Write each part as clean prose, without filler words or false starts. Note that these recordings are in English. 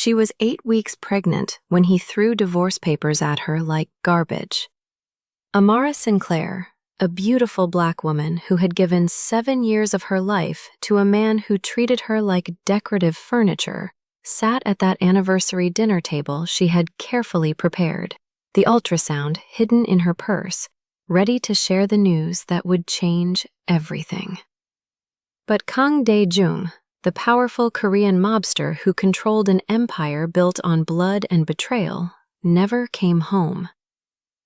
She was 8 weeks pregnant when he threw divorce papers at her like garbage. Amara Sinclair, a beautiful black woman who had given 7 years of her life to a man who treated her like decorative furniture, sat at that anniversary dinner table she had carefully prepared, the ultrasound hidden in her purse, ready to share the news that would change everything. But Kang Dae-jung, the powerful Korean mobster who controlled an empire built on blood and betrayal, never came home.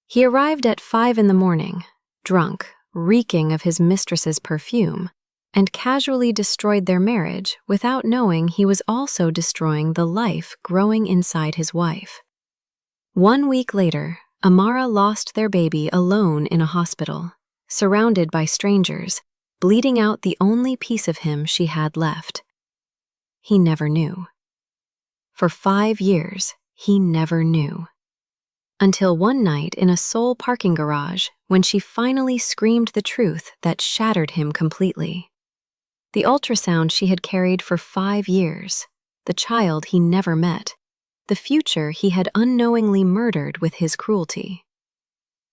He arrived at 5 in the morning, drunk, reeking of his mistress's perfume, and casually destroyed their marriage without knowing he was also destroying the life growing inside his wife. 1 week later, Amara lost their baby alone in a hospital, surrounded by strangers, bleeding out the only piece of him she had left. He never knew. For 5 years, he never knew. Until one night in a Seoul parking garage when she finally screamed the truth that shattered him completely. The ultrasound she had carried for 5 years, the child he never met, the future he had unknowingly murdered with his cruelty.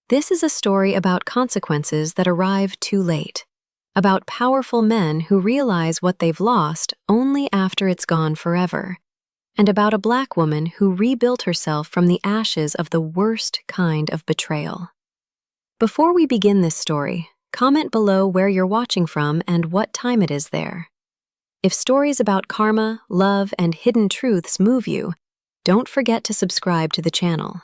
This is a story about consequences that arrive too late, about powerful men who realize what they've lost only after it's gone forever, and about a black woman who rebuilt herself from the ashes of the worst kind of betrayal. Before we begin this story, comment below where you're watching from and what time it is there. If stories about karma, love, and hidden truths move you, don't forget to subscribe to the channel.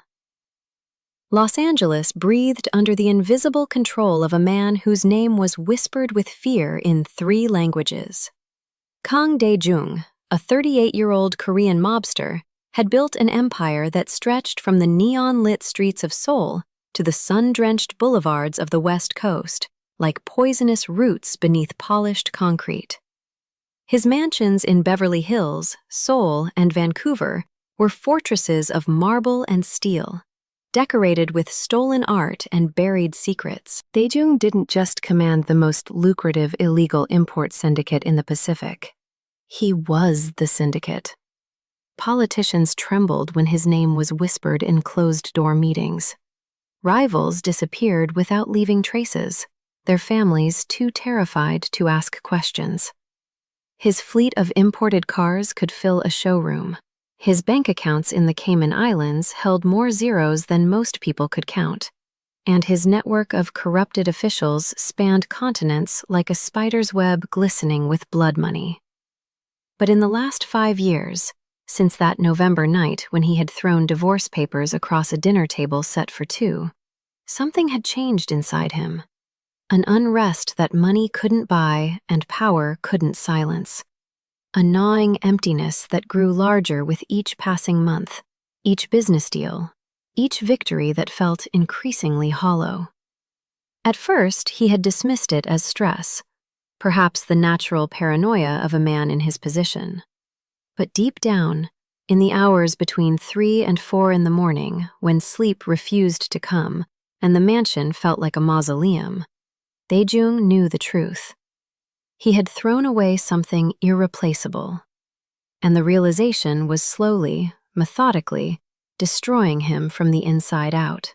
Los Angeles breathed under the invisible control of a man whose name was whispered with fear in 3 languages. Kang Dae-jung, a 38-year-old Korean mobster, had built an empire that stretched from the neon-lit streets of Seoul to the sun-drenched boulevards of the West Coast, like poisonous roots beneath polished concrete. His mansions in Beverly Hills, Seoul, and Vancouver were fortresses of marble and steel, decorated with stolen art and buried secrets. Dae-jung didn't just command the most lucrative illegal import syndicate in the Pacific. He was the syndicate. Politicians trembled when his name was whispered in closed-door meetings. Rivals disappeared without leaving traces, their families too terrified to ask questions. His fleet of imported cars could fill a showroom. His bank accounts in the Cayman Islands held more zeros than most people could count, and his network of corrupted officials spanned continents like a spider's web glistening with blood money. But in the last 5 years, since that November night when he had thrown divorce papers across a dinner table set for 2, something had changed inside him. An unrest that money couldn't buy and power couldn't silence. A gnawing emptiness that grew larger with each passing month, each business deal, each victory that felt increasingly hollow. At first, he had dismissed it as stress, perhaps the natural paranoia of a man in his position. But deep down, in the hours between 3 and 4 in the morning, when sleep refused to come and the mansion felt like a mausoleum, Dae-jung knew the truth. He had thrown away something irreplaceable, and the realization was slowly, methodically, destroying him from the inside out.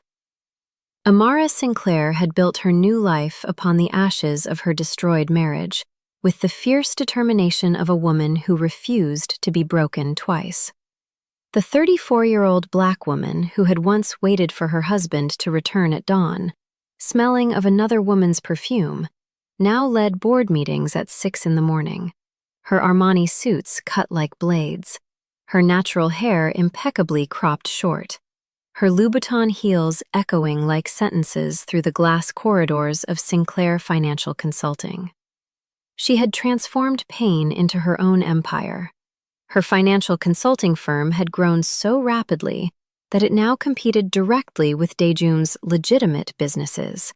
Amara Sinclair had built her new life upon the ashes of her destroyed marriage, with the fierce determination of a woman who refused to be broken twice. The 34-year-old black woman who had once waited for her husband to return at dawn, smelling of another woman's perfume, now led board meetings at 6 in the morning, her Armani suits cut like blades, her natural hair impeccably cropped short, her Louboutin heels echoing like sentences through the glass corridors of Sinclair Financial Consulting. She had transformed pain into her own empire. Her financial consulting firm had grown so rapidly that it now competed directly with Dae-jung's legitimate businesses,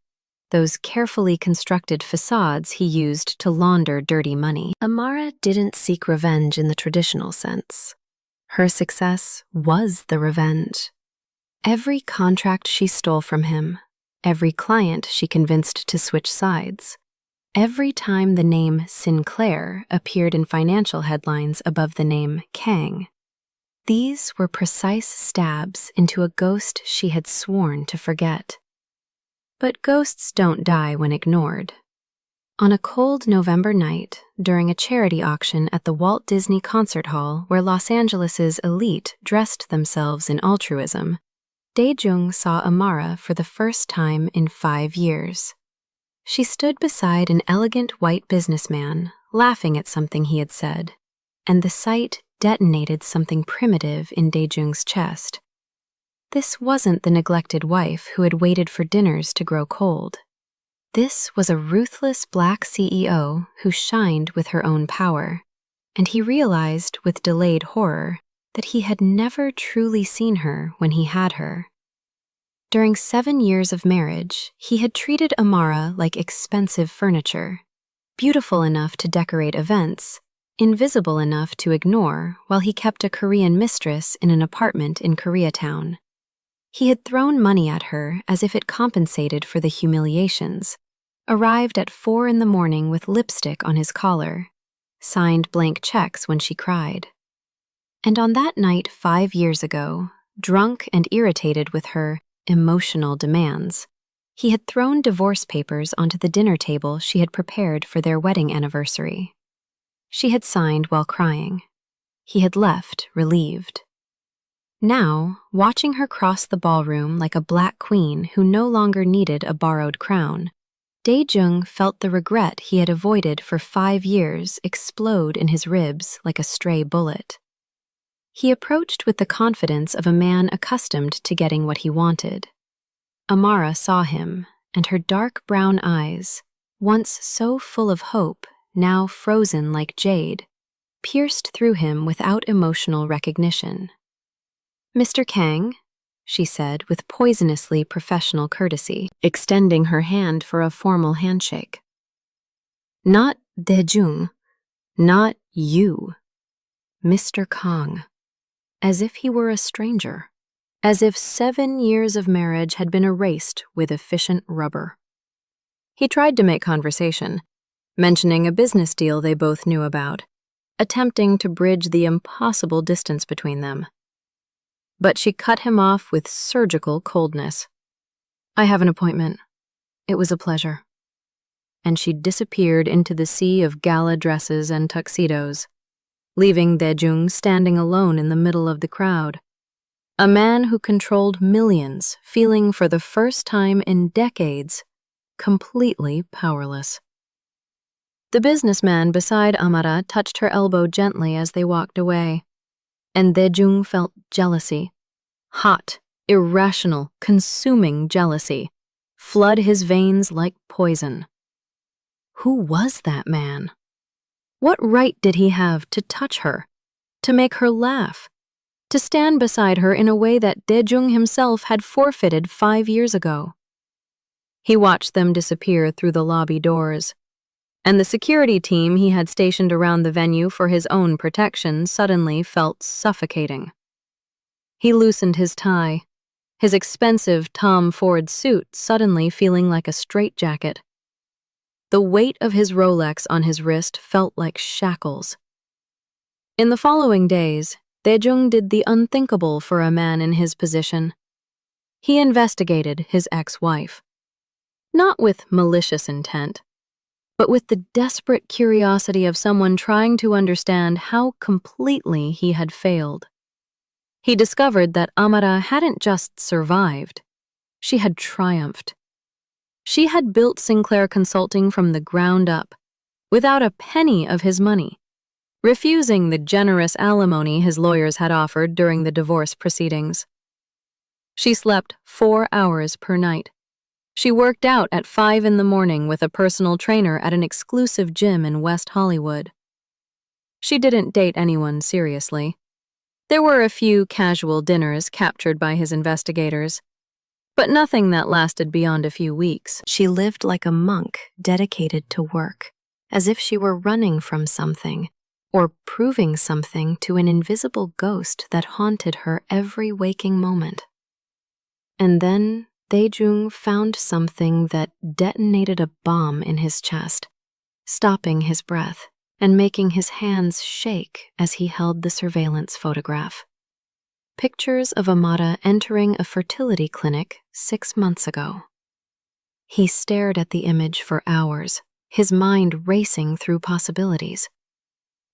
those carefully constructed facades he used to launder dirty money. Amara didn't seek revenge in the traditional sense. Her success was the revenge. Every contract she stole from him, every client she convinced to switch sides, every time the name Sinclair appeared in financial headlines above the name Kang, These were precise stabs into a ghost she had sworn to forget. But ghosts don't die when ignored. On a cold November night, during a charity auction at the Walt Disney Concert Hall where Los Angeles' elite dressed themselves in altruism, Dae-jung saw Amara for the first time in 5 years. She stood beside an elegant white businessman, laughing at something he had said, and the sight detonated something primitive in Dae-jung's chest. This wasn't the neglected wife who had waited for dinners to grow cold. This was a ruthless black CEO who shined with her own power, and he realized with delayed horror that he had never truly seen her when he had her. During 7 years of marriage, he had treated Amara like expensive furniture, beautiful enough to decorate events, invisible enough to ignore while he kept a Korean mistress in an apartment in Koreatown. He had thrown money at her as if it compensated for the humiliations, arrived at 4 a.m. with lipstick on his collar, signed blank checks when she cried. And on that night 5 years ago, drunk and irritated with her emotional demands, he had thrown divorce papers onto the dinner table she had prepared for their wedding anniversary. She had signed while crying. He had left, relieved. Now, watching her cross the ballroom like a black queen who no longer needed a borrowed crown, Dae-jung felt the regret he had avoided for 5 years explode in his ribs like a stray bullet. He approached with the confidence of a man accustomed to getting what he wanted. Amara saw him, and her dark brown eyes, once so full of hope, now frozen like jade, pierced through him without emotional recognition. "Mr. Kang," she said with poisonously professional courtesy, extending her hand for a formal handshake. "Not Dae-jung, not you, Mr. Kang," as if he were a stranger, as if 7 years of marriage had been erased with efficient rubber. He tried to make conversation, mentioning a business deal they both knew about, attempting to bridge the impossible distance between them. But she cut him off with surgical coldness. "I have an appointment. It was a pleasure." And she disappeared into the sea of gala dresses and tuxedos, leaving Dae-jung standing alone in the middle of the crowd. A man who controlled millions, feeling for the first time in decades, completely powerless. The businessman beside Amara touched her elbow gently as they walked away, and Dae-jung felt jealousy. Hot, irrational, consuming jealousy flood his veins like poison. Who was that man? What right did he have to touch her, to make her laugh, to stand beside her in a way that Dae-jung himself had forfeited 5 years ago? He watched them disappear through the lobby doors, and the security team he had stationed around the venue for his own protection suddenly felt suffocating. He loosened his tie, his expensive Tom Ford suit suddenly feeling like a straitjacket. The weight of his Rolex on his wrist felt like shackles. In the following days, Dae-jung did the unthinkable for a man in his position. He investigated his ex-wife, not with malicious intent, but with the desperate curiosity of someone trying to understand how completely he had failed. He discovered that Amara hadn't just survived, she had triumphed. She had built Sinclair Consulting from the ground up, without a penny of his money, refusing the generous alimony his lawyers had offered during the divorce proceedings. She slept 4 hours per night. She worked out at 5 a.m. with a personal trainer at an exclusive gym in West Hollywood. She didn't date anyone seriously. There were a few casual dinners captured by his investigators, but nothing that lasted beyond a few weeks. She lived like a monk dedicated to work, as if she were running from something, or proving something to an invisible ghost that haunted her every waking moment. And then Dae-jung found something that detonated a bomb in his chest, stopping his breath and making his hands shake as he held the surveillance photograph. pictures of Amada entering a fertility clinic 6 months ago. He stared at the image for hours, his mind racing through possibilities.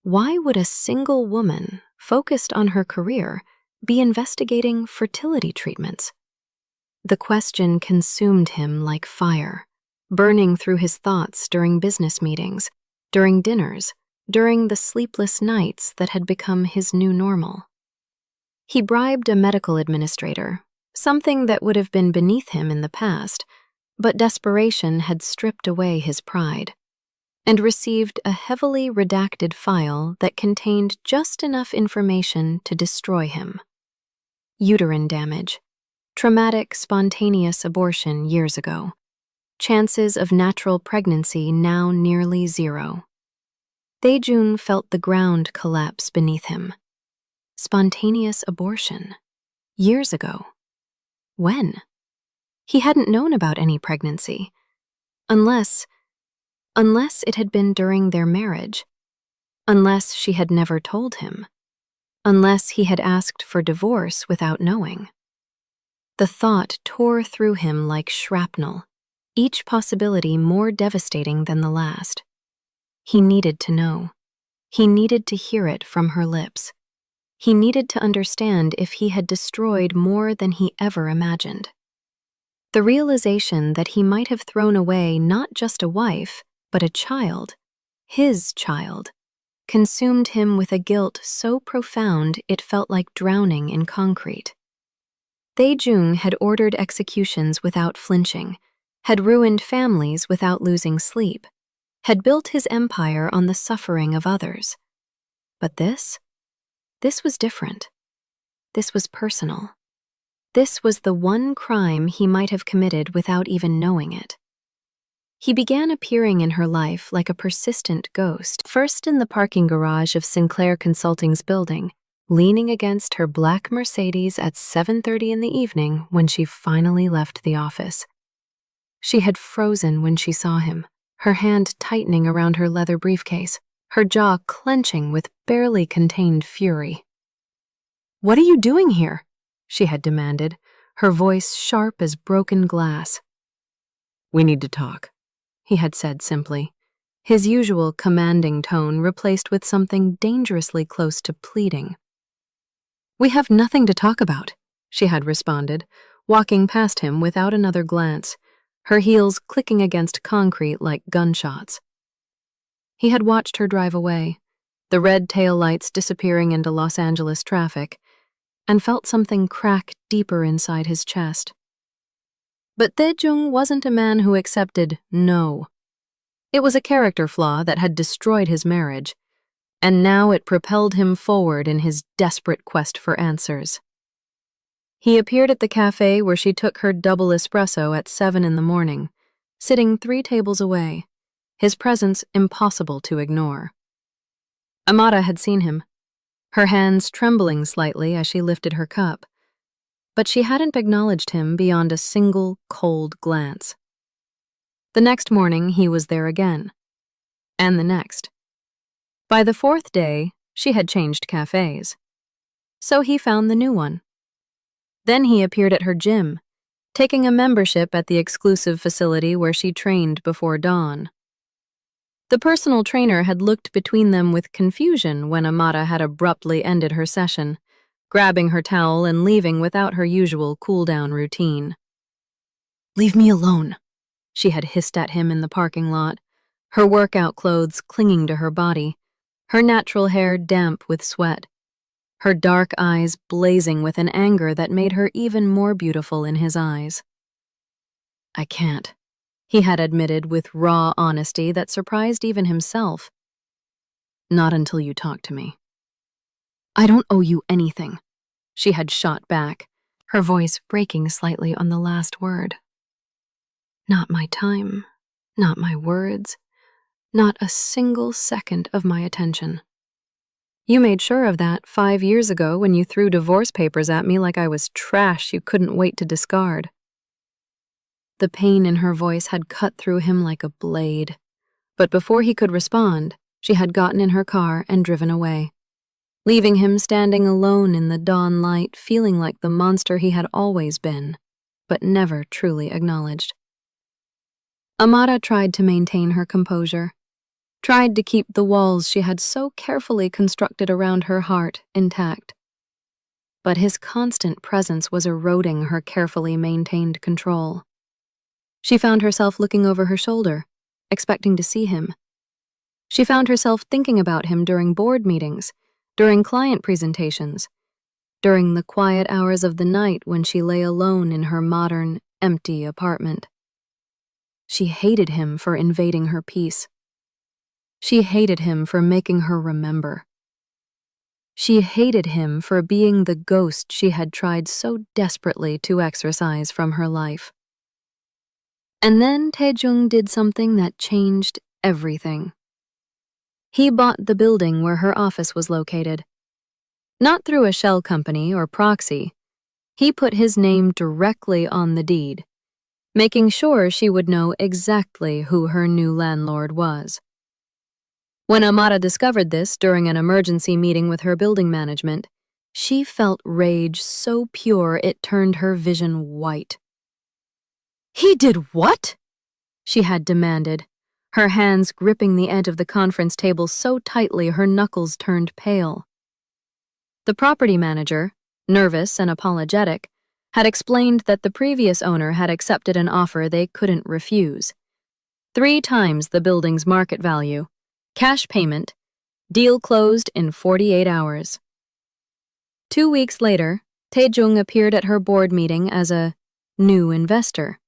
Why would a single woman, focused on her career, be investigating fertility treatments? The question consumed him like fire, burning through his thoughts during business meetings, during dinners, during the sleepless nights that had become his new normal. He bribed a medical administrator, something that would have been beneath him in the past, but desperation had stripped away his pride, and received a heavily redacted file that contained just enough information to destroy him. Uterine damage, traumatic spontaneous abortion years ago, chances of natural pregnancy now nearly zero. Dae-jung felt the ground collapse beneath him. Spontaneous abortion. Years ago. When? He hadn't known about any pregnancy. Unless it had been during their marriage. Unless she had never told him. Unless he had asked for divorce without knowing. The thought tore through him like shrapnel, each possibility more devastating than the last. He needed to know. He needed to hear it from her lips. He needed to understand if he had destroyed more than he ever imagined. The realization that he might have thrown away not just a wife, but a child, his child, consumed him with a guilt so profound it felt like drowning in concrete. Dae-jung had ordered executions without flinching, had ruined families without losing sleep, had built his empire on the suffering of others. But this was different. This was personal. This was the one crime he might have committed without even knowing it. He began appearing in her life like a persistent ghost, first in the parking garage of Sinclair Consulting's building, leaning against her black Mercedes at 7:30 in the evening when she finally left the office. She had frozen when she saw him, her hand tightening around her leather briefcase, her jaw clenching with barely contained fury. "What are you doing here?" she had demanded, her voice sharp as broken glass. "We need to talk," he had said simply, his usual commanding tone replaced with something dangerously close to pleading. "We have nothing to talk about," she had responded, walking past him without another glance, her heels clicking against concrete like gunshots. He had watched her drive away, the red taillights disappearing into Los Angeles traffic, and felt something crack deeper inside his chest. But Dae-jung wasn't a man who accepted no. It was a character flaw that had destroyed his marriage, and now it propelled him forward in his desperate quest for answers. He appeared at the cafe where she took her double espresso at 7 in the morning, sitting 3 tables away, his presence impossible to ignore. Amada had seen him, her hands trembling slightly as she lifted her cup, but she hadn't acknowledged him beyond a single cold glance. The next morning he was there again, and the next. By the 4th day, she had changed cafes, so he found the new one. Then he appeared at her gym, taking a membership at the exclusive facility where she trained before dawn. The personal trainer had looked between them with confusion when Amada had abruptly ended her session, grabbing her towel and leaving without her usual cool-down routine. "Leave me alone," she had hissed at him in the parking lot, her workout clothes clinging to her body, her natural hair damp with sweat, her dark eyes blazing with an anger that made her even more beautiful in his eyes. "I can't," he had admitted with raw honesty that surprised even himself. "Not until you talk to me." "I don't owe you anything," she had shot back, her voice breaking slightly on the last word. "Not my time, not my words, not a single second of my attention. You made sure of that 5 years ago when you threw divorce papers at me like I was trash you couldn't wait to discard." The pain in her voice had cut through him like a blade, but before he could respond, she had gotten in her car and driven away. leaving him standing alone in the dawn light, feeling like the monster he had always been, but never truly acknowledged. Amara tried to maintain her composure, tried to keep the walls she had so carefully constructed around her heart intact. But his constant presence was eroding her carefully maintained control. She found herself looking over her shoulder, expecting to see him. She found herself thinking about him during board meetings, during client presentations, during the quiet hours of the night when she lay alone in her modern, empty apartment. She hated him for invading her peace. She hated him for making her remember. She hated him for being the ghost she had tried so desperately to exorcise from her life. And then Taejung did something that changed everything. He bought the building where her office was located. Not through a shell company or proxy. He put his name directly on the deed, making sure she would know exactly who her new landlord was. When Amara discovered this during an emergency meeting with her building management, she felt rage so pure it turned her vision white. "He did what?" she had demanded, her hands gripping the edge of the conference table so tightly her knuckles turned pale. The property manager, nervous and apologetic, had explained that the previous owner had accepted an offer they couldn't refuse. 3 times the building's market value, cash payment, deal closed in 48 hours. 2 weeks later, Taejung appeared at her board meeting as a new investor.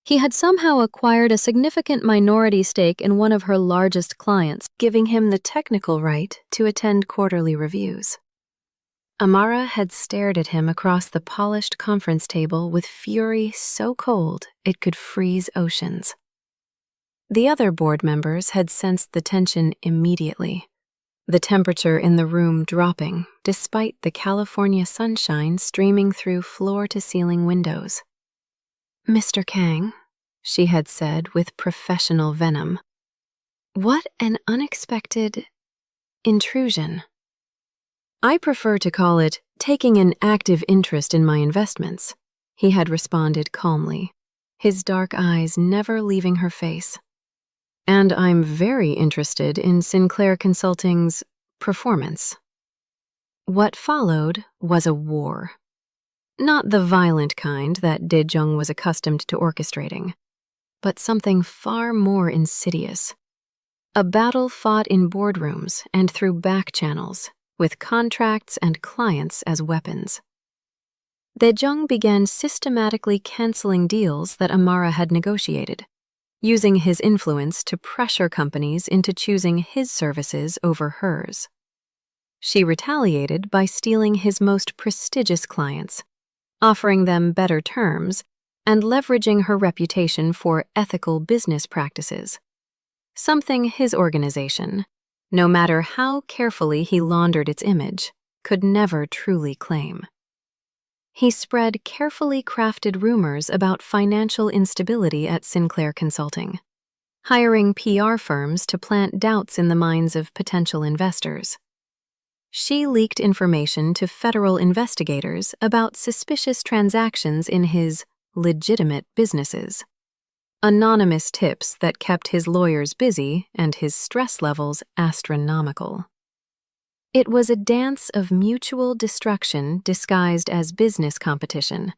He had somehow acquired a significant minority stake in one of her largest clients, giving him the technical right to attend quarterly reviews. Amara had stared at him across the polished conference table with fury so cold it could freeze oceans. The other board members had sensed the tension immediately, the temperature in the room dropping despite the California sunshine streaming through floor-to-ceiling windows. "Mr. Kang," she had said with professional venom, "what an unexpected intrusion." "I prefer to call it taking an active interest in my investments," he had responded calmly, his dark eyes never leaving her face. "And I'm very interested in Sinclair Consulting's performance." What followed was a war. Not the violent kind that Dae-jung was accustomed to orchestrating, but something far more insidious. A battle fought in boardrooms and through back channels, with contracts and clients as weapons. Dae-jung began systematically canceling deals that Amara had negotiated, using his influence to pressure companies into choosing his services over hers. She retaliated by stealing his most prestigious clients, offering them better terms, and leveraging her reputation for ethical business practices, something his organization, no matter how carefully he laundered its image, could never truly claim. He spread carefully crafted rumors about financial instability at Sinclair Consulting, hiring PR firms to plant doubts in the minds of potential investors. She leaked information to federal investigators about suspicious transactions in his legitimate businesses. Anonymous tips that kept his lawyers busy and his stress levels astronomical. It was a dance of mutual destruction disguised as business competition,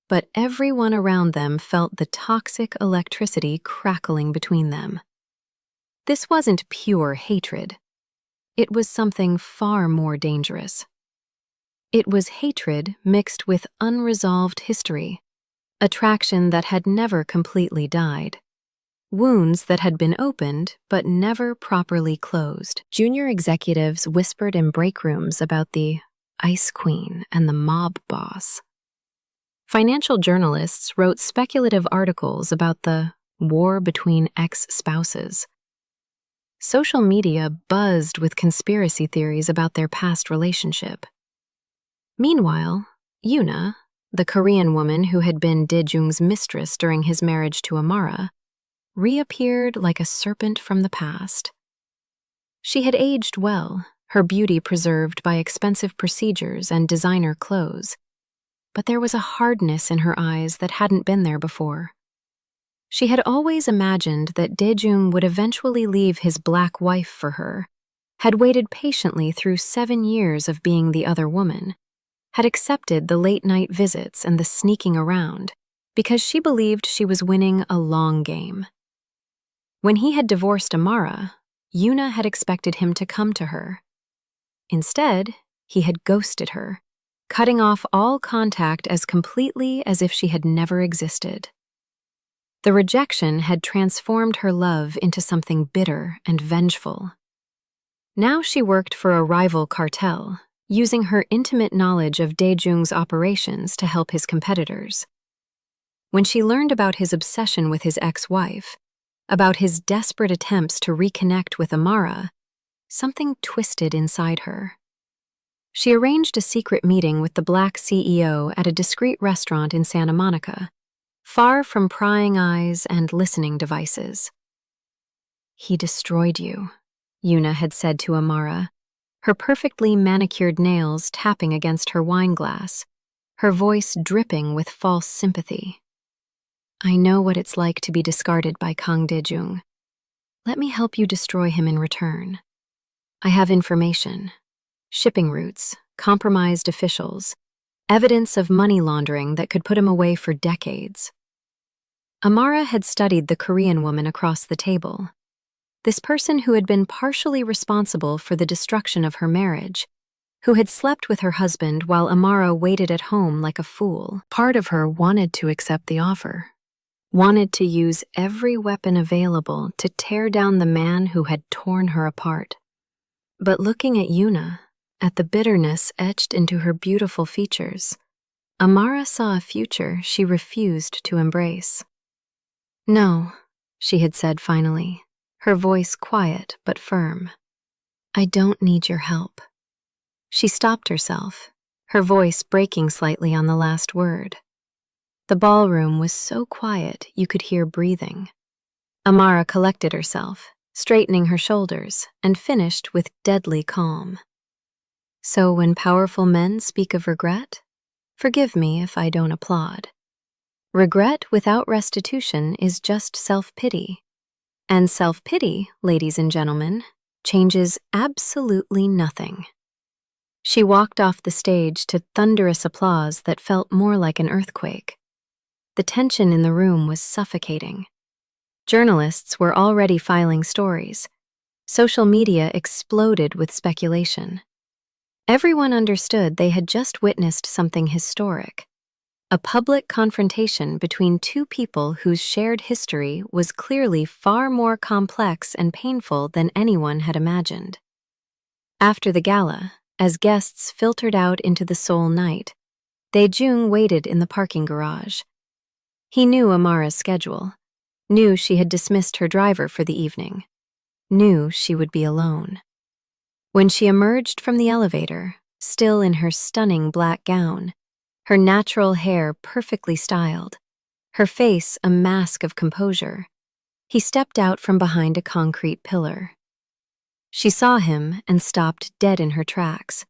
but everyone around them felt the toxic electricity crackling between them. This wasn't pure hatred. It was something far more dangerous. It was hatred mixed with unresolved history, attraction that had never completely died. Wounds that had been opened but never properly closed. Junior executives whispered in break rooms about the Ice Queen and the mob boss. Financial journalists wrote speculative articles about the war between ex-spouses. Social media buzzed with conspiracy theories about their past relationship. Meanwhile, Yuna, the Korean woman who had been Dae-jung's mistress during his marriage to Amara, reappeared like a serpent from the past. She had aged well, her beauty preserved by expensive procedures and designer clothes. But there was a hardness in her eyes that hadn't been there before. She had always imagined that Daejung would eventually leave his black wife for her, had waited patiently through 7 years of being the other woman, had accepted the late-night visits and the sneaking around because she believed she was winning a long game. When he had divorced Amara, Yuna had expected him to come to her. Instead, he had ghosted her, cutting off all contact as completely as if she had never existed. The rejection had transformed her love into something bitter and vengeful. Now she worked for a rival cartel, using her intimate knowledge of Daejung's operations to help his competitors. When she learned about his obsession with his ex-wife, about his desperate attempts to reconnect with Amara, something twisted inside her. She arranged a secret meeting with the black CEO at a discreet restaurant in Santa Monica, far from prying eyes and listening devices. "He destroyed you," Yuna had said to Amara, her perfectly manicured nails tapping against her wine glass, her voice dripping with false sympathy. "I know what it's like to be discarded by Kang Daejung. Let me help you destroy him in return. I have information, shipping routes, compromised officials, evidence of money laundering that could put him away for decades." Amara had studied the Korean woman across the table. This person who had been partially responsible for the destruction of her marriage, who had slept with her husband while Amara waited at home like a fool. Part of her wanted to accept the offer, wanted to use every weapon available to tear down the man who had torn her apart. But looking at Yuna, at the bitterness etched into her beautiful features, Amara saw a future she refused to embrace. "No," she had said finally, her voice quiet but firm. "I don't need your help." She stopped herself, her voice breaking slightly on the last word. The ballroom was so quiet you could hear breathing. Amara collected herself, straightening her shoulders, and finished with deadly calm. "So when powerful men speak of regret, forgive me if I don't applaud. Regret without restitution is just self-pity. And self-pity, ladies and gentlemen, changes absolutely nothing." She walked off the stage to thunderous applause that felt more like an earthquake. The tension in the room was suffocating. Journalists were already filing stories. Social media exploded with speculation. Everyone understood they had just witnessed something historic. A public confrontation between two people whose shared history was clearly far more complex and painful than anyone had imagined. After the gala, as guests filtered out into the Seoul night, Daejung waited in the parking garage. He knew Amara's schedule, knew she had dismissed her driver for the evening, knew she would be alone. When she emerged from the elevator, still in her stunning black gown, her natural hair perfectly styled, her face a mask of composure, he stepped out from behind a concrete pillar. She saw him and stopped dead in her tracks.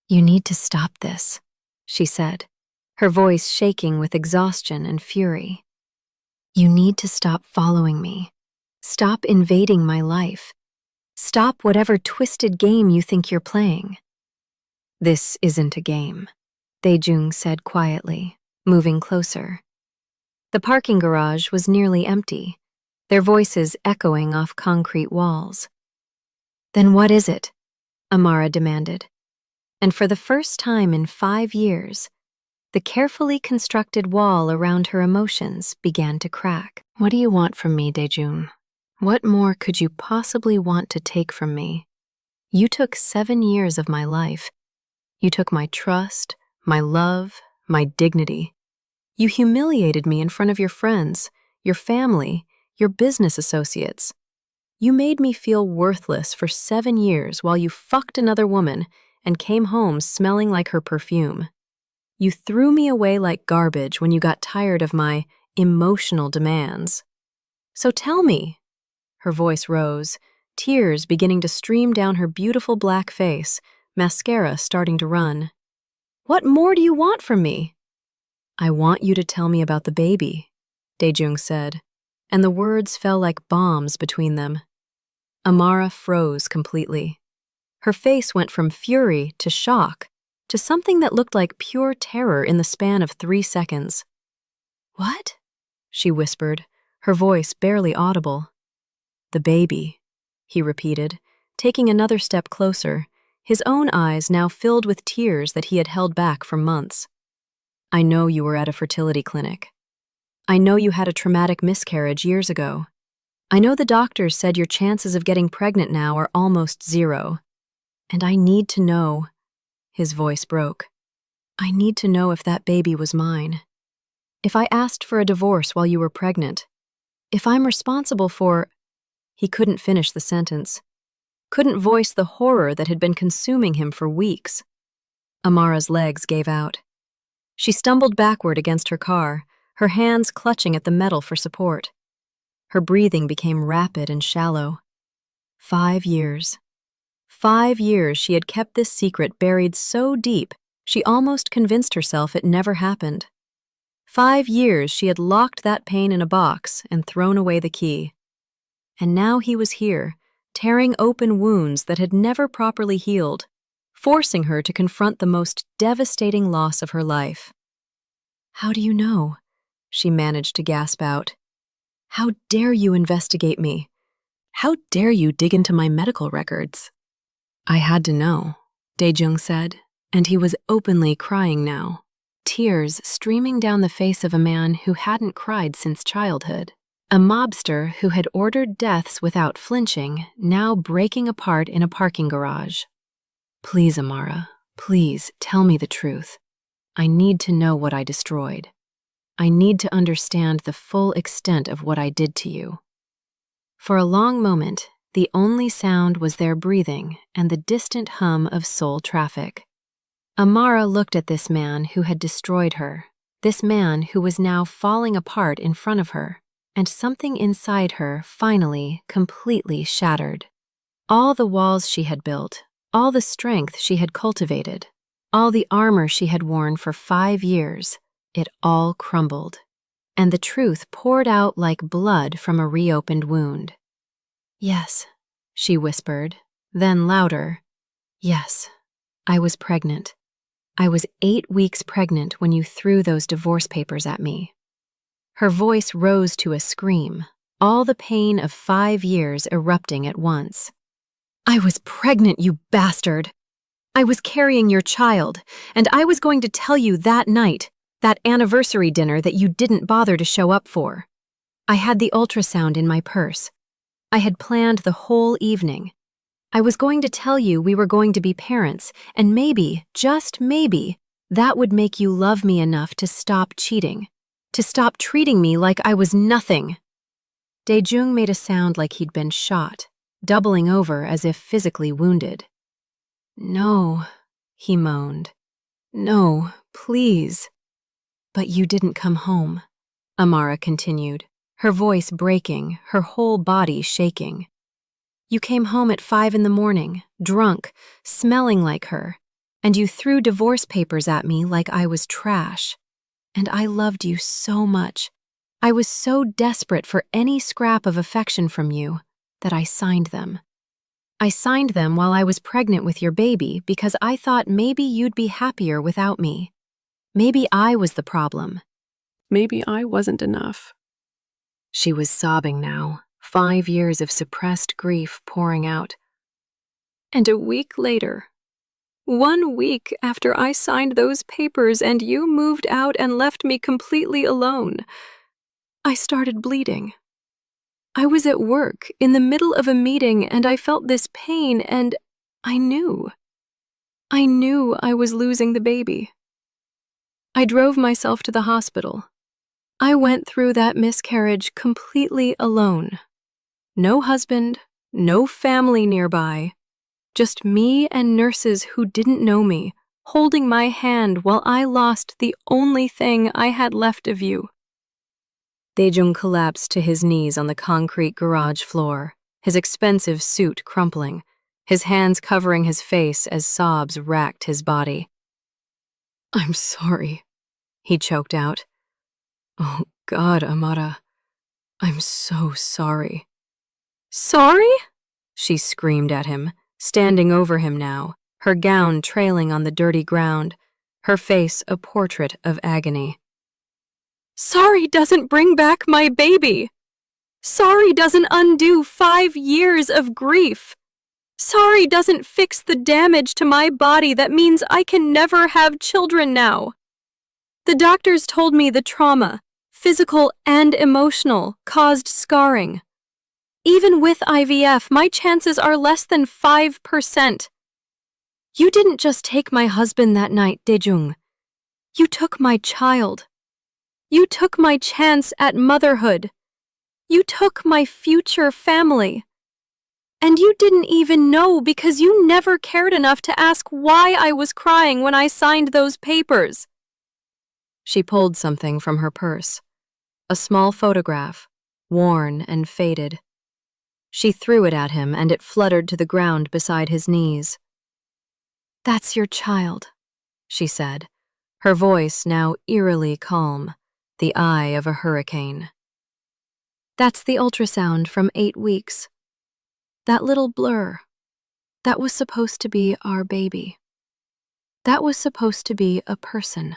"You need to stop this," she said, her voice shaking with exhaustion and fury. "You need to stop following me. Stop invading my life. Stop whatever twisted game you think you're playing." "This isn't a game," Daejung said quietly, moving closer. The parking garage was nearly empty, their voices echoing off concrete walls. "Then what is it?" Amara demanded. And for the first time in 5 years, the carefully constructed wall around her emotions began to crack. "What do you want from me, Daejung? What more could you possibly want to take from me? You took 7 years of my life. You took my trust, my love, my dignity. You humiliated me in front of your friends, your family, your business associates. You made me feel worthless for 7 years while you fucked another woman and came home smelling like her perfume. You threw me away like garbage when you got tired of my emotional demands. So tell me," her voice rose, tears beginning to stream down her beautiful black face, mascara starting to run. "What more do you want from me?" "I want you to tell me about the baby," Daejung said, and the words fell like bombs between them. Amara froze completely. Her face went from fury to shock to something that looked like pure terror in the span of 3 seconds. "What?" she whispered, her voice barely audible. "The baby," he repeated, taking another step closer, his own eyes now filled with tears that he had held back for months. "I know you were at a fertility clinic. I know you had a traumatic miscarriage years ago. I know the doctors said your chances of getting pregnant now are almost 0. And I need to know," his voice broke. "I need to know if that baby was mine. If I asked for a divorce while you were pregnant. If I'm responsible for—" He couldn't finish the sentence. Couldn't voice the horror that had been consuming him for weeks. Amara's legs gave out. She stumbled backward against her car, her hands clutching at the metal for support. Her breathing became rapid and shallow. 5 years. 5 years she had kept this secret buried so deep she almost convinced herself it never happened. 5 years she had locked that pain in a box and thrown away the key. And now he was here, tearing open wounds that had never properly healed, forcing her to confront the most devastating loss of her life. "How do you know?" she managed to gasp out. "How dare you investigate me? How dare you dig into my medical records?" "I had to know," Daejung said, and he was openly crying now, tears streaming down the face of a man who hadn't cried since childhood. A mobster who had ordered deaths without flinching, now breaking apart in a parking garage. "Please, Amara, please tell me the truth. I need to know what I destroyed. I need to understand the full extent of what I did to you." For a long moment, the only sound was their breathing and the distant hum of soul traffic. Amara looked at this man who had destroyed her, this man who was now falling apart in front of her, and something inside her finally completely shattered. All the walls she had built, all the strength she had cultivated, all the armor she had worn for 5 years, it all crumbled, and the truth poured out like blood from a reopened wound. "Yes," she whispered, then louder. "Yes, I was pregnant. I was 8 weeks pregnant when you threw those divorce papers at me." Her voice rose to a scream, all the pain of 5 years erupting at once. "I was pregnant, you bastard! I was carrying your child, and I was going to tell you that night, that anniversary dinner that you didn't bother to show up for. I had the ultrasound in my purse. I had planned the whole evening. I was going to tell you we were going to be parents, and maybe, just maybe, that would make you love me enough to stop cheating, to stop treating me like I was nothing." Daejung made a sound like he'd been shot, doubling over as if physically wounded. "No," he moaned. "No, please." "But you didn't come home," Amara continued, her voice breaking, her whole body shaking. "You came home at 5 in the morning, drunk, smelling like her, and you threw divorce papers at me like I was trash. And I loved you so much. I was so desperate for any scrap of affection from you that I signed them. I signed them while I was pregnant with your baby because I thought maybe you'd be happier without me. Maybe I was the problem. Maybe I wasn't enough." She was sobbing now, 5 years of suppressed grief pouring out. "And a week later, 1 week after I signed those papers and you moved out and left me completely alone, I started bleeding. I was at work in the middle of a meeting and I felt this pain and I knew I was losing the baby. I drove myself to the hospital. I went through that miscarriage completely alone. No husband, no family nearby. Just me and nurses who didn't know me, holding my hand while I lost the only thing I had left of you." Daejung collapsed to his knees on the concrete garage floor, his expensive suit crumpling, his hands covering his face as sobs racked his body. "I'm sorry," he choked out. "Oh, God, Amara, I'm so sorry." "Sorry?" she screamed at him, standing over him now, her gown trailing on the dirty ground, her face a portrait of agony. "Sorry doesn't bring back my baby. Sorry doesn't undo 5 years of grief. Sorry doesn't fix the damage to my body that means I can never have children now. The doctors told me the trauma, physical and emotional, caused scarring. Even with IVF, my chances are less than 5%. You didn't just take my husband that night, Daejung. You took my child. You took my chance at motherhood. You took my future family. And you didn't even know because you never cared enough to ask why I was crying when I signed those papers." She pulled something from her purse, a small photograph, worn and faded. She threw it at him and it fluttered to the ground beside his knees. "That's your child," she said, her voice now eerily calm, the eye of a hurricane. "That's the ultrasound from 8 weeks. That little blur, that was supposed to be our baby. That was supposed to be a person.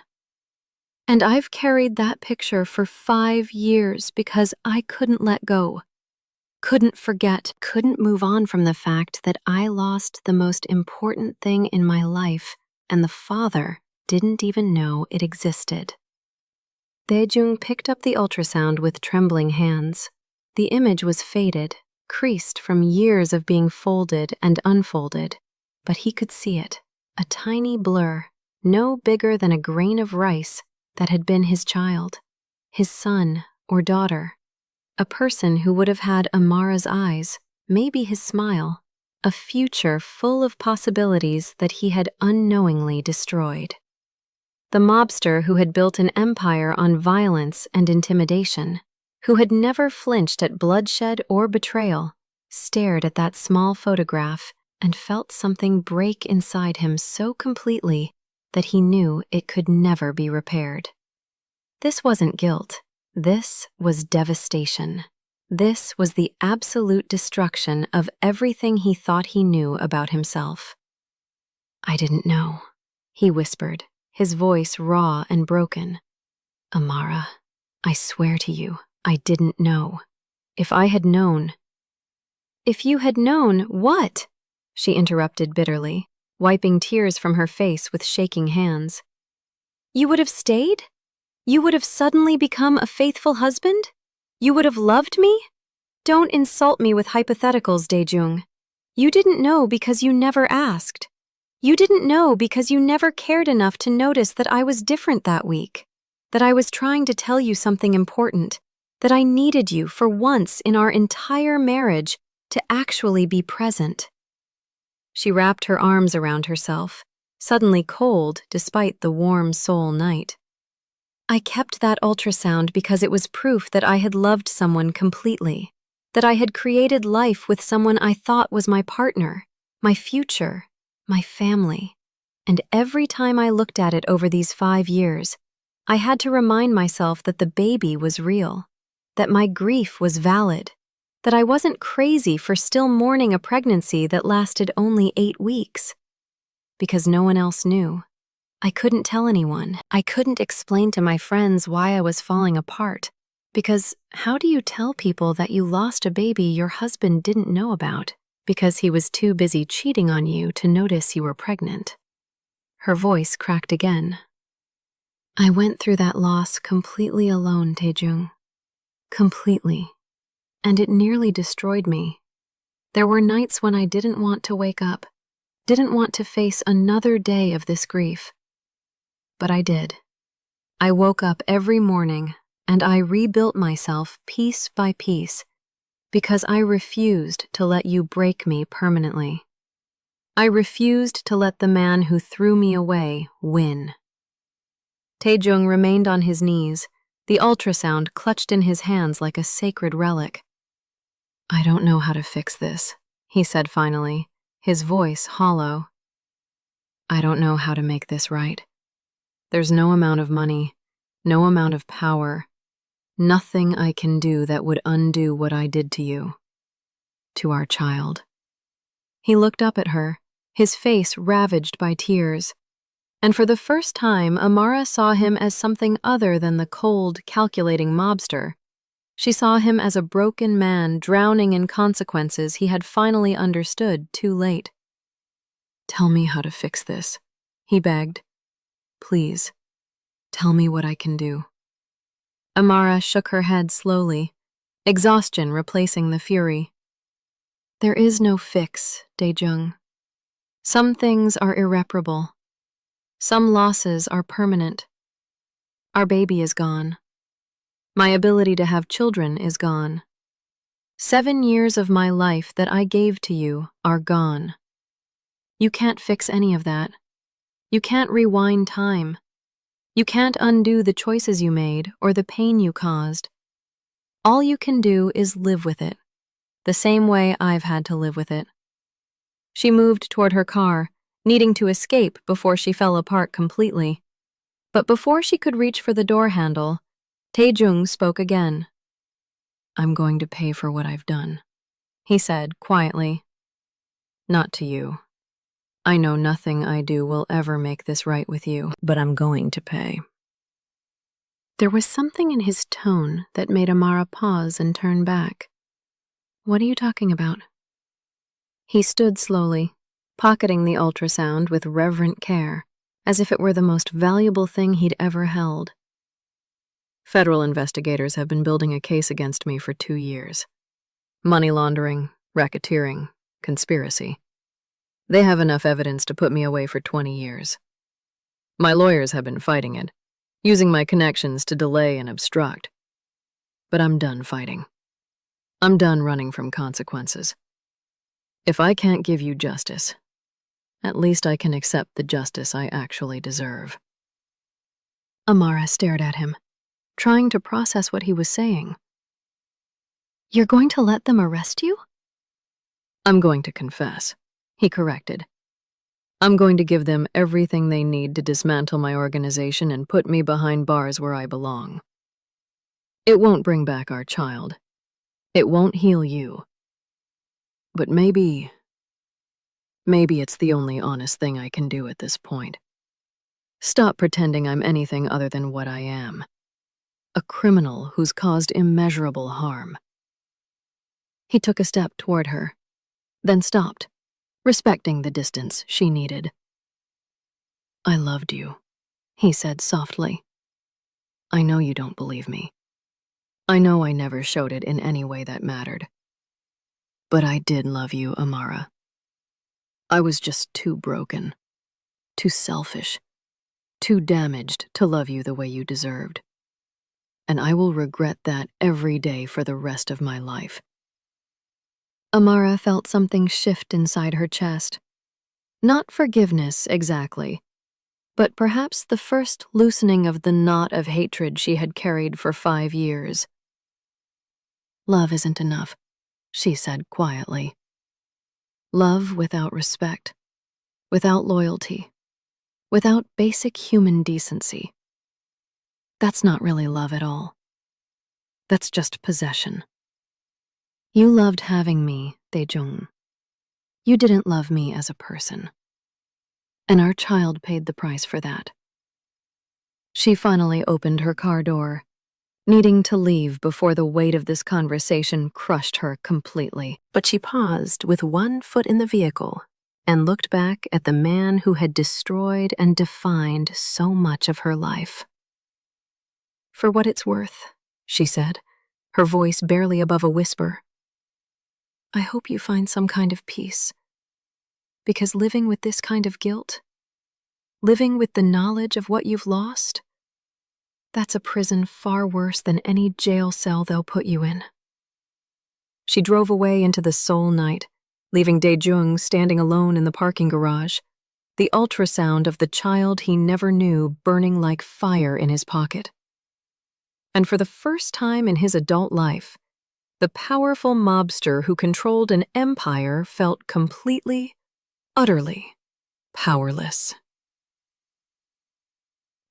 And I've carried that picture for 5 years because I couldn't let go, couldn't forget, couldn't move on from the fact that I lost the most important thing in my life, and the father didn't even know it existed." Daejung picked up the ultrasound with trembling hands. The image was faded, creased from years of being folded and unfolded, but he could see it, a tiny blur, no bigger than a grain of rice, that had been his child, his son or daughter, a person who would have had Amara's eyes, maybe his smile, a future full of possibilities that he had unknowingly destroyed. The mobster who had built an empire on violence and intimidation, who had never flinched at bloodshed or betrayal, stared at that small photograph and felt something break inside him so completely that he knew it could never be repaired. This wasn't guilt. This was devastation. This was the absolute destruction of everything he thought he knew about himself. "I didn't know," he whispered, his voice raw and broken. "Amara, I swear to you, I didn't know. If I had known—" "If you had known what?" she interrupted bitterly, wiping tears from her face with shaking hands. "You would have stayed? You would have suddenly become a faithful husband? You would have loved me? Don't insult me with hypotheticals, Daejung. You didn't know because you never asked. You didn't know because you never cared enough to notice that I was different that week, that I was trying to tell you something important, that I needed you for once in our entire marriage to actually be present." She wrapped her arms around herself, suddenly cold despite the warm soul night. "I kept that ultrasound because it was proof that I had loved someone completely, that I had created life with someone I thought was my partner, my future, my family. And every time I looked at it over these 5 years, I had to remind myself that the baby was real, that my grief was valid, that I wasn't crazy for still mourning a pregnancy that lasted only 8 weeks. Because no one else knew. I couldn't tell anyone. I couldn't explain to my friends why I was falling apart. Because how do you tell people that you lost a baby your husband didn't know about because he was too busy cheating on you to notice you were pregnant? Her voice cracked again. "I went through that loss completely alone, Daejung. Completely. And it nearly destroyed me. There were nights when I didn't want to wake up, didn't want to face another day of this grief. But I did. I woke up every morning and I rebuilt myself piece by piece because I refused to let you break me permanently. I refused to let the man who threw me away win." Taejung remained on his knees, the ultrasound clutched in his hands like a sacred relic. I don't know how to fix this, he said finally, his voice hollow. I don't know how to make this right. There's no amount of money, no amount of power, nothing I can do that would undo what I did to you, to our child. He looked up at her, his face ravaged by tears. And for the first time, Amara saw him as something other than the cold, calculating mobster. She saw him as a broken man drowning in consequences he had finally understood too late. Tell me how to fix this, he begged. Please, tell me what I can do. Amara shook her head slowly, exhaustion replacing the fury. There is no fix, Daejung. Some things are irreparable. Some losses are permanent. Our baby is gone. My ability to have children is gone. 7 years of my life that I gave to you are gone. You can't fix any of that. You can't rewind time. You can't undo the choices you made or the pain you caused. All you can do is live with it, the same way I've had to live with it. She moved toward her car, needing to escape before she fell apart completely. But before she could reach for the door handle, Taejung spoke again. I'm going to pay for what I've done, he said quietly. Not to you. I know nothing I do will ever make this right with you, but I'm going to pay. There was something in his tone that made Amara pause and turn back. What are you talking about? He stood slowly, pocketing the ultrasound with reverent care, as if it were the most valuable thing he'd ever held. Federal investigators have been building a case against me for 2 years. Money laundering, racketeering, conspiracy. They have enough evidence to put me away for 20 years. My lawyers have been fighting it, using my connections to delay and obstruct. But I'm done fighting. I'm done running from consequences. If I can't give you justice, at least I can accept the justice I actually deserve. Amara stared at him, trying to process what he was saying. You're going to let them arrest you? I'm going to confess, he corrected. I'm going to give them everything they need to dismantle my organization and put me behind bars where I belong. It won't bring back our child. It won't heal you. But maybe it's the only honest thing I can do at this point. Stop pretending I'm anything other than what I am. A criminal who's caused immeasurable harm. He took a step toward her, then stopped, respecting the distance she needed. I loved you, he said softly. I know you don't believe me. I know I never showed it in any way that mattered. But I did love you, Amara. I was just too broken, too selfish, too damaged to love you the way you deserved. And I will regret that every day for the rest of my life. Amara felt something shift inside her chest. Not forgiveness exactly, but perhaps the first loosening of the knot of hatred she had carried for 5 years. Love isn't enough, she said quietly. Love without respect, without loyalty, without basic human decency. That's not really love at all. That's just possession. You loved having me, Daejung. You didn't love me as a person. And our child paid the price for that. She finally opened her car door, needing to leave before the weight of this conversation crushed her completely. But she paused with one foot in the vehicle and looked back at the man who had destroyed and defined so much of her life. For what it's worth, she said, her voice barely above a whisper. I hope you find some kind of peace. Because living with this kind of guilt, living with the knowledge of what you've lost, that's a prison far worse than any jail cell they'll put you in. She drove away into the Seoul night, leaving Daejung standing alone in the parking garage, the ultrasound of the child he never knew burning like fire in his pocket. And for the first time in his adult life, The powerful mobster who controlled an empire felt completely, utterly powerless.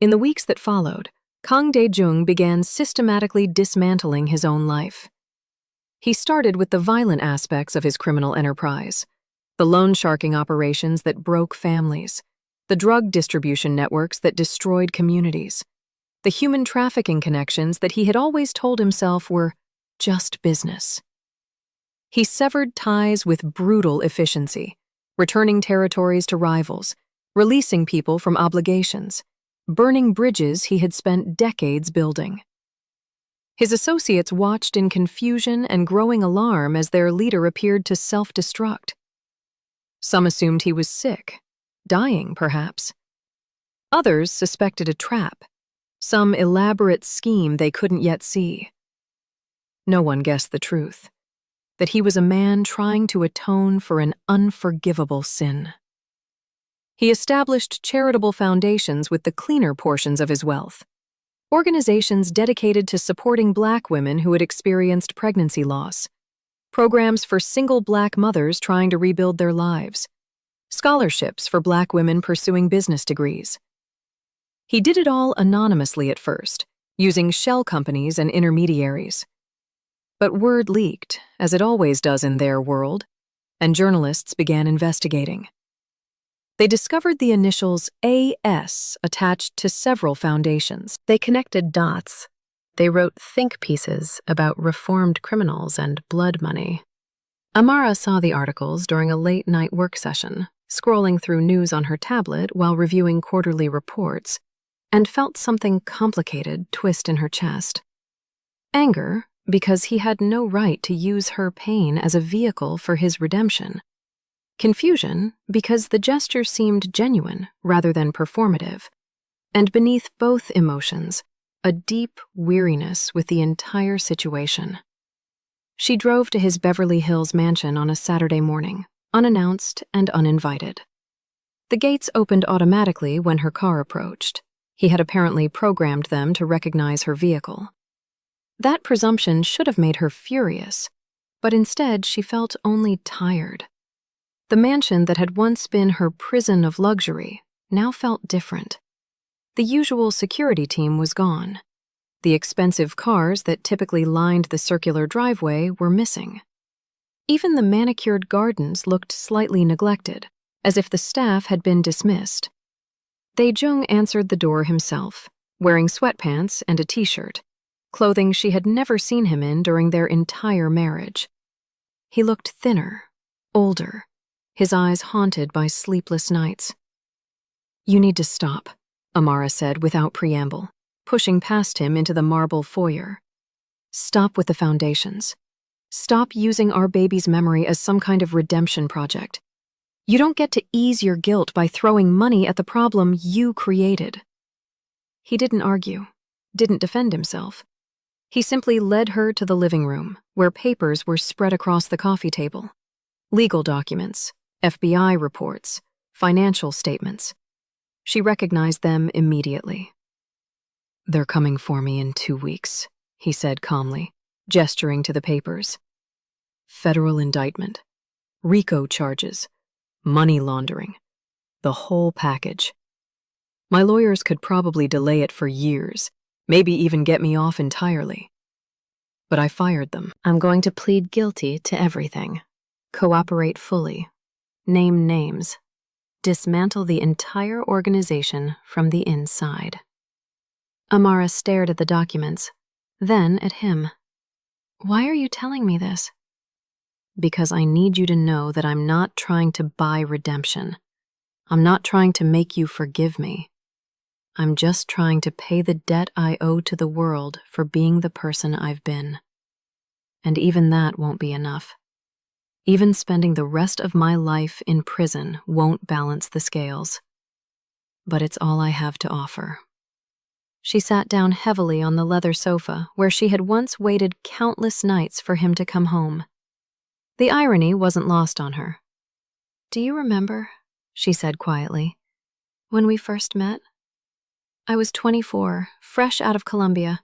In the weeks that followed, Kang Dae-jung began systematically dismantling his own life. He started with the violent aspects of his criminal enterprise, the loan sharking operations that broke families, the drug distribution networks that destroyed communities, the human trafficking connections that he had always told himself were just business. He severed ties with brutal efficiency, returning territories to rivals, releasing people from obligations, burning bridges he had spent decades building. His associates watched in confusion and growing alarm as their leader appeared to self-destruct. Some assumed he was sick, dying perhaps. Others suspected a trap, some elaborate scheme they couldn't yet see. No one guessed the truth, that he was a man trying to atone for an unforgivable sin. He established charitable foundations with the cleaner portions of his wealth, organizations dedicated to supporting Black women who had experienced pregnancy loss, programs for single Black mothers trying to rebuild their lives, scholarships for Black women pursuing business degrees. He did it all anonymously at first, using shell companies and intermediaries. But word leaked, as it always does in their world, and journalists began investigating. They discovered the initials AS attached to several foundations. They connected dots. They wrote think pieces about reformed criminals and blood money. Amara saw the articles during a late-night work session, scrolling through news on her tablet while reviewing quarterly reports, and felt something complicated twist in her chest. Anger, because he had no right to use her pain as a vehicle for his redemption. Confusion, because the gesture seemed genuine rather than performative. And beneath both emotions, a deep weariness with the entire situation. She drove to his Beverly Hills mansion on a Saturday morning, unannounced and uninvited. The gates opened automatically when her car approached. He had apparently programmed them to recognize her vehicle. That presumption should have made her furious, but instead she felt only tired. The mansion that had once been her prison of luxury now felt different. The usual security team was gone. The expensive cars that typically lined the circular driveway were missing. Even the manicured gardens looked slightly neglected, as if the staff had been dismissed. Dae-jung answered the door himself, wearing sweatpants and a t-shirt, clothing she had never seen him in during their entire marriage. He looked thinner, older, his eyes haunted by sleepless nights. "You need to stop," Amara said without preamble, pushing past him into the marble foyer. "Stop with the foundations. Stop using our baby's memory as some kind of redemption project. You don't get to ease your guilt by throwing money at the problem you created." He didn't argue, didn't defend himself. He simply led her to the living room, where papers were spread across the coffee table. Legal documents, FBI reports, financial statements. She recognized them immediately. "They're coming for me in 2 weeks," he said calmly, gesturing to the papers. "Federal indictment, RICO charges, money laundering, the whole package. My lawyers could probably delay it for years, maybe even get me off entirely. But I fired them. I'm going to plead guilty to everything, cooperate fully, name names, dismantle the entire organization from the inside." Amara stared at the documents, then at him. "Why are you telling me this?" "Because I need you to know that I'm not trying to buy redemption. I'm not trying to make you forgive me. I'm just trying to pay the debt I owe to the world for being the person I've been. And even that won't be enough. Even spending the rest of my life in prison won't balance the scales. But it's all I have to offer." She sat down heavily on the leather sofa where she had once waited countless nights for him to come home. The irony wasn't lost on her. "Do you remember," she said quietly, "when we first met? I was 24, fresh out of Columbia,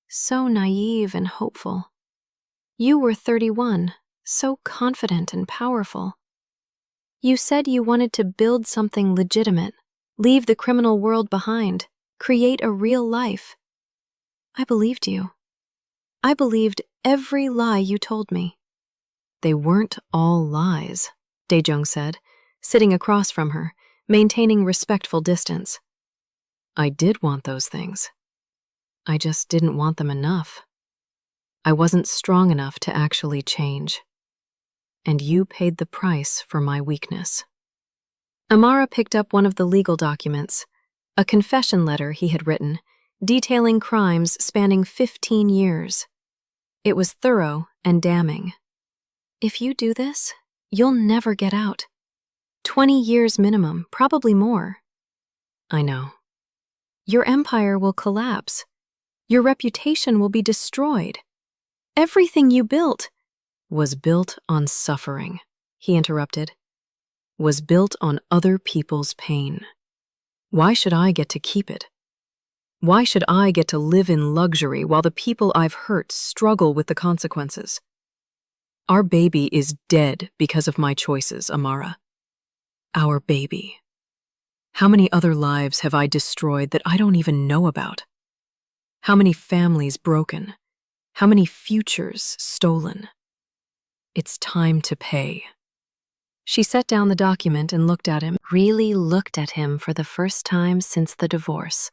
so naive and hopeful. You were 31, so confident and powerful. You said you wanted to build something legitimate, leave the criminal world behind, create a real life. I believed you. I believed every lie you told me. They weren't all lies, Daejung said, sitting across from her, maintaining respectful distance. I did want those things. I just didn't want them enough. I wasn't strong enough to actually change. And you paid the price for my weakness. Amara picked up one of the legal documents, a confession letter he had written, detailing crimes spanning 15 years. It was thorough and damning. If you do this, you'll never get out. 20 years minimum, probably more. I know. Your empire will collapse. Your reputation will be destroyed. Everything you built was built on suffering, he interrupted. Was built on other people's pain. Why should I get to keep it? Why should I get to live in luxury while the people I've hurt struggle with the consequences? Our baby is dead because of my choices, Amara. Our baby. How many other lives have I destroyed that I don't even know about? How many families broken? How many futures stolen? It's time to pay. She set down the document and looked at him, really looked at him for the first time since the divorce.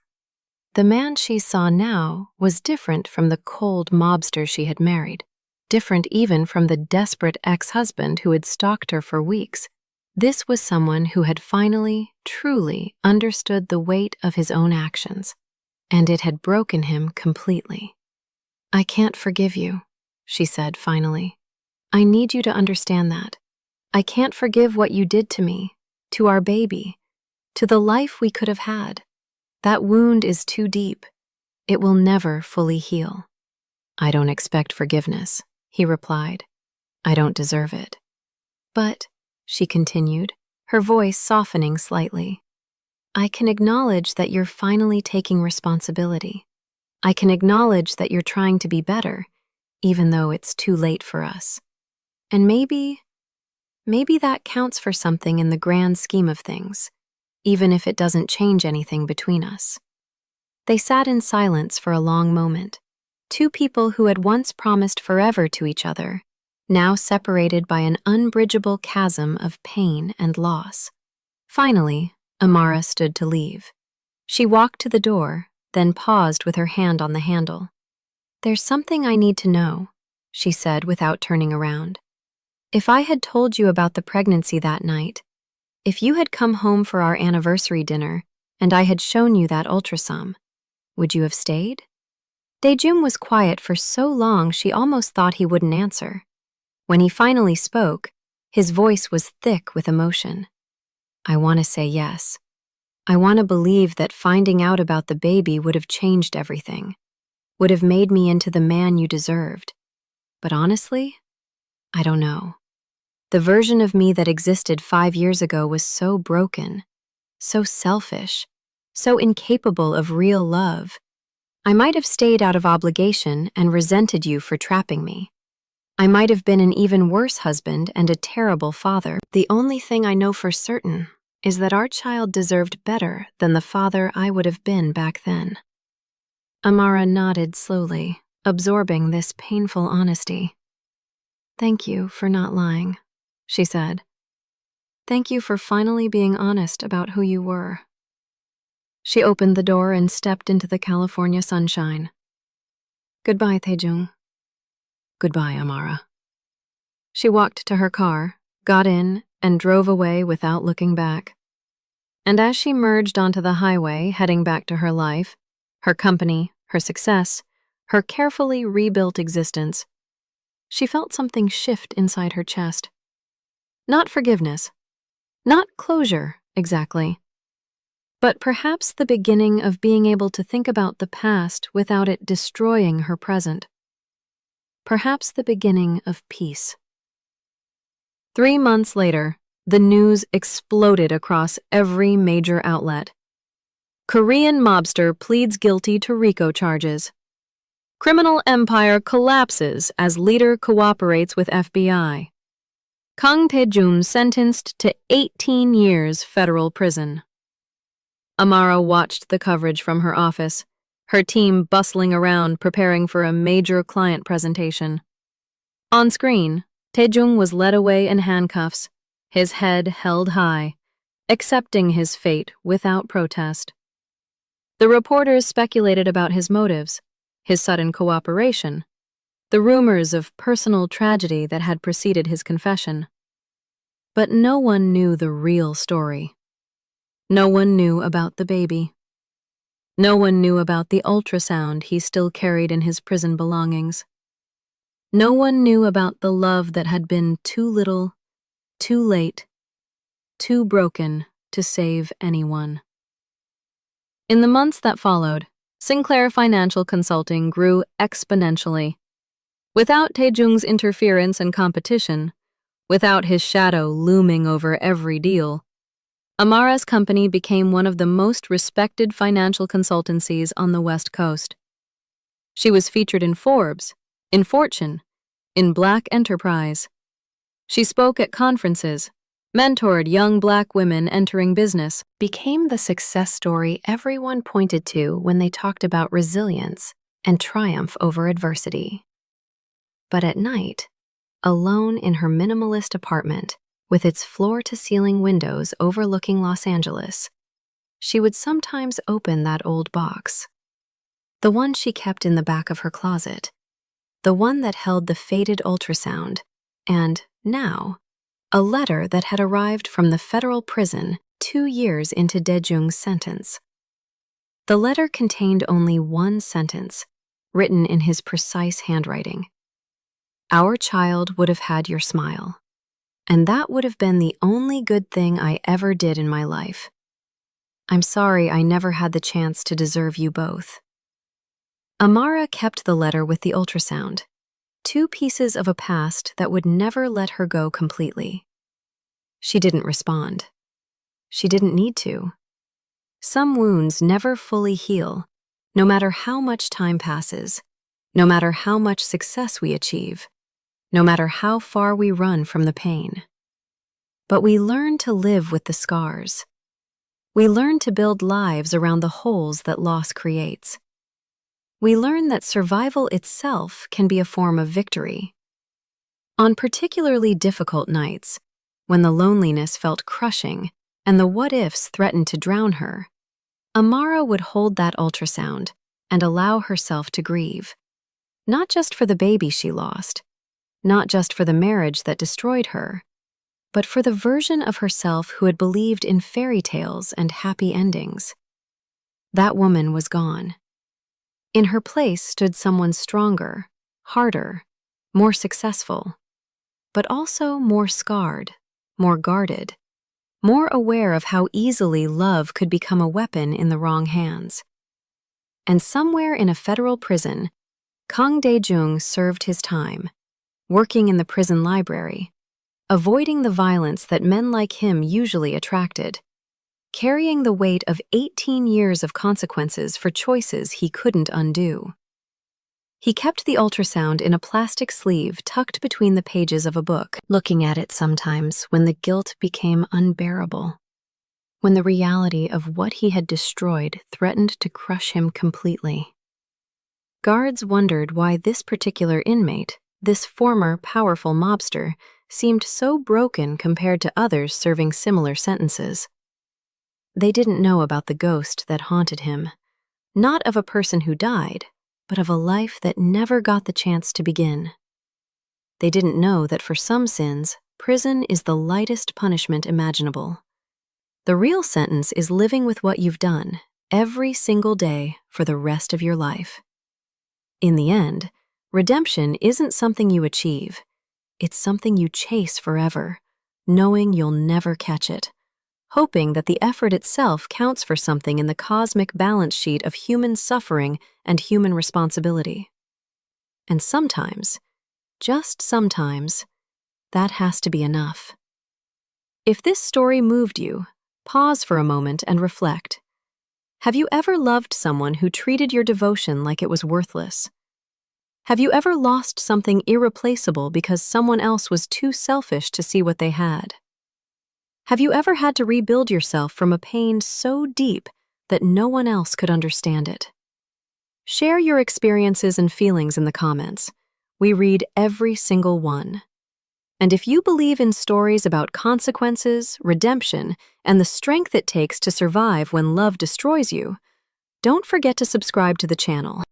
The man she saw now was different from the cold mobster she had married, different even from the desperate ex-husband who had stalked her for weeks. This was someone who had finally, truly understood the weight of his own actions, and it had broken him completely. I can't forgive you, she said finally. I need you to understand that. I can't forgive what you did to me, to our baby, to the life we could have had. That wound is too deep. It will never fully heal. I don't expect forgiveness, he replied. I don't deserve it. But, she continued, her voice softening slightly, I can acknowledge that you're finally taking responsibility. I can acknowledge that you're trying to be better, even though it's too late for us. And maybe that counts for something in the grand scheme of things, even if it doesn't change anything between us. They sat in silence for a long moment, two people who had once promised forever to each other, now separated by an unbridgeable chasm of pain and loss. Finally, Amara stood to leave. She walked to the door, then paused with her hand on the handle. There's something I need to know, she said without turning around. If I had told you about the pregnancy that night, if you had come home for our anniversary dinner and I had shown you that ultrasound, would you have stayed? Daejung was quiet for so long she almost thought he wouldn't answer. When he finally spoke, his voice was thick with emotion. I want to say yes. I want to believe that finding out about the baby would have changed everything, would have made me into the man you deserved. But honestly, I don't know. The version of me that existed 5 years ago was so broken, so selfish, so incapable of real love. I might have stayed out of obligation and resented you for trapping me. I might have been an even worse husband and a terrible father. The only thing I know for certain is that our child deserved better than the father I would have been back then. Amara nodded slowly, absorbing this painful honesty. Thank you for not lying, she said. Thank you for finally being honest about who you were. She opened the door and stepped into the California sunshine. Goodbye, Daejung. Goodbye, Amara. She walked to her car, got in, and drove away without looking back. And as she merged onto the highway, heading back to her life, her company, her success, her carefully rebuilt existence, she felt something shift inside her chest. Not forgiveness, not closure, exactly, but perhaps the beginning of being able to think about the past without it destroying her present. Perhaps the beginning of peace. 3 months later, the news exploded across every major outlet. Korean mobster pleads guilty to RICO charges. Criminal empire collapses as leader cooperates with FBI. Kang Tae-jung sentenced to 18 years federal prison. Amara watched the coverage from her office, her team bustling around preparing for a major client presentation. On screen, Tae-jung was led away in handcuffs, his head held high, accepting his fate without protest. The reporters speculated about his motives, his sudden cooperation, the rumors of personal tragedy that had preceded his confession. But no one knew the real story. No one knew about the baby. No one knew about the ultrasound he still carried in his prison belongings. No one knew about the love that had been too little, too late, too broken to save anyone. In the months that followed, Sinclair Financial Consulting grew exponentially. Without Tae-jung's interference and competition, without his shadow looming over every deal, Amara's company became one of the most respected financial consultancies on the West Coast. She was featured in Forbes, in Fortune, in Black Enterprise. She spoke at conferences, mentored young Black women entering business, became the success story everyone pointed to when they talked about resilience and triumph over adversity. But at night, alone in her minimalist apartment, with its floor-to-ceiling windows overlooking Los Angeles, she would sometimes open that old box, the one she kept in the back of her closet, the one that held the faded ultrasound, and, now, a letter that had arrived from the federal prison 2 years into Tae-jung's sentence. The letter contained only one sentence, written in his precise handwriting. "Our child would have had your smile, and that would have been the only good thing I ever did in my life. I'm sorry I never had the chance to deserve you both." Amara kept the letter with the ultrasound, 2 pieces of a past that would never let her go completely. She didn't respond. She didn't need to. Some wounds never fully heal, no matter how much time passes, no matter how much success we achieve, no matter how far we run from the pain. But we learn to live with the scars. We learn to build lives around the holes that loss creates. We learn that survival itself can be a form of victory. On particularly difficult nights, when the loneliness felt crushing and the what-ifs threatened to drown her, Amara would hold that ultrasound and allow herself to grieve, not just for the baby she lost, not just for the marriage that destroyed her, but for the version of herself who had believed in fairy tales and happy endings. That woman was gone. In her place stood someone stronger, harder, more successful, but also more scarred, more guarded, more aware of how easily love could become a weapon in the wrong hands. And somewhere in a federal prison, Kang Tae-jung served his time, working in the prison library, avoiding the violence that men like him usually attracted, carrying the weight of 18 years of consequences for choices he couldn't undo. He kept the ultrasound in a plastic sleeve tucked between the pages of a book, looking at it sometimes when the guilt became unbearable, when the reality of what he had destroyed threatened to crush him completely. Guards wondered why this particular inmate, this former powerful mobster, seemed so broken compared to others serving similar sentences. They didn't know about the ghost that haunted him, not of a person who died, but of a life that never got the chance to begin. They didn't know that for some sins, prison is the lightest punishment imaginable. The real sentence is living with what you've done every single day for the rest of your life. In the end, redemption isn't something you achieve. It's something you chase forever, knowing you'll never catch it, hoping that the effort itself counts for something in the cosmic balance sheet of human suffering and human responsibility. And sometimes, just sometimes, that has to be enough. If this story moved you, pause for a moment and reflect. Have you ever loved someone who treated your devotion like it was worthless? Have you ever lost something irreplaceable because someone else was too selfish to see what they had? Have you ever had to rebuild yourself from a pain so deep that no one else could understand it? Share your experiences and feelings in the comments. We read every single one. And if you believe in stories about consequences, redemption, and the strength it takes to survive when love destroys you, don't forget to subscribe to the channel.